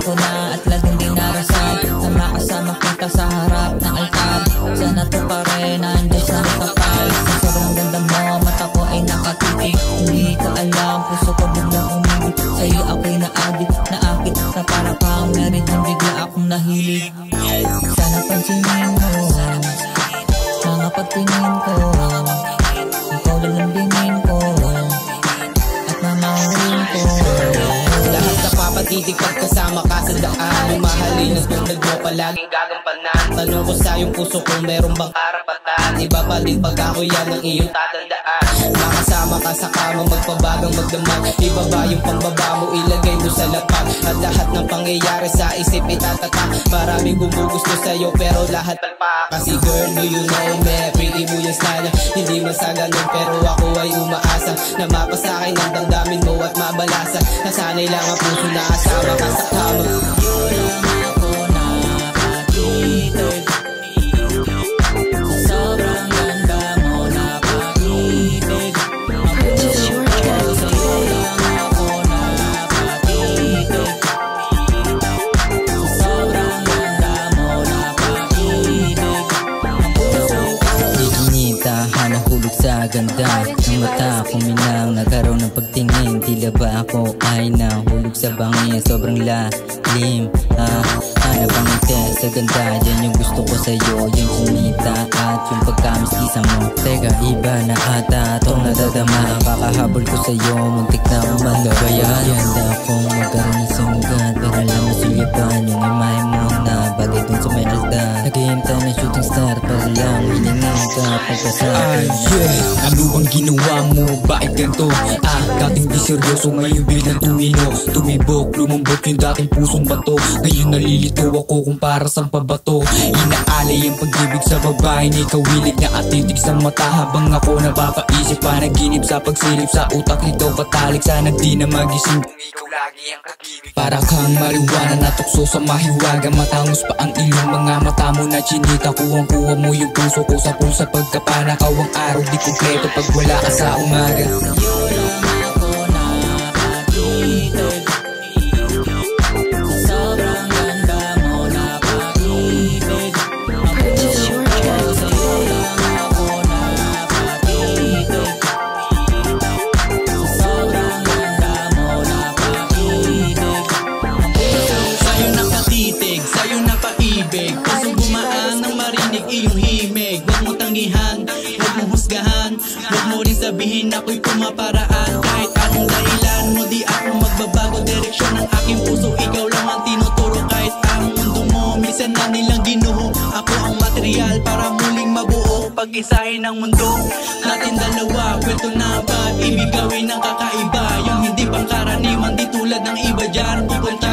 ko na at laging dinarasal na makasama kita sa harap ng altar. Sana to pa rin nandiyan sa kapal. Sa sobrang ganda mo, mata ko ay nakatitig. Hindi ko alam, puso ko biglang umibig. Sa'yo ako'y na-addict, na-akit na para kang meron yung bigla akong nahilig. Sana pansinin mo mga pagtingin ko, ikaw lalambingin ko at mamahalin ko. Lahat napapatitig pagkasama ka sa daan. Mamahalin at tulad mo palaging gagampanan. Tanong ko sa iyong puso kung meron bang karapatan. Iba pa din pag ako yan ang iyong tatandaan. Makasama ka sa kama, magpabagang magdamag. Iba ba yung pangbaba mo, ilagay mo sa lapag. At lahat ng pangyayari sa isip itatatak. Maraming gumugusto sa'yo pero lahat palpak. Kasi girl, do you know me, pretty mo yung style. Hindi man sa ganun pero ako ay umaasa na mapasakay ng damdamin mo at mabalasa. Nasanay lang ang puso na asama ka sa kama. Sa ganda ng mata ko minang nagkaroon ng pagtingin. Tila ba ako ay nahulog sa bangin. Sobrang lalim, hanap ang ngiti sa ganda. Yan yung gusto ko sa'yo, yung kumita at yung pagkamiskisa mo. Teka, iba na ata itong nadadama. Kakahabol ko sa'yo, muntik na umalo. Kaya handa akong magkaroon ng sugat para lang masulipan yung imahe mo na bagay dun sa may alda. Naghihintay na shooting star para lang hilingin ka pagkasabi. Ano bang ginawa mo? Bakit ganito? Dating di seryoso, ngayon biglang tumibok, lumambot yung dating pusong bato. Ngayon nalilito ako kung para saan pa ba to. Inaalay ang pag-ibig sa babae na ikaw hilig na atitig sa mata. Habang ako napapaisip, panaginip sa pagsilip sa utak nito patalik. Sana di na magising kung ikaw lagi ang kag-ibig. Para kang marijuana na tukso sa mahiwaga. Matangos pa ang ilong mga mata mo na chinita. Kuwang-kuha mo yung puso ko sa pulsa pagkapanakaw. Ang araw di kumpleto pag wala ka sa umaga. Huwag mo rin sabihin ako'y pumaparaan. Kahit anong dahilan mo, di ako magbabago. Direksyon ng aking puso, ikaw lang ang tinuturo. Kahit ang mundo mo, minsan na nilang ginuho. Ako ang material para muling mabuo. Pag-isahin ang mundo natin dalawa. Kwento na ba, ibig gawin ng kakaiba. Yung hindi pangkaraniwan, di tulad ng iba dyan. Pupunta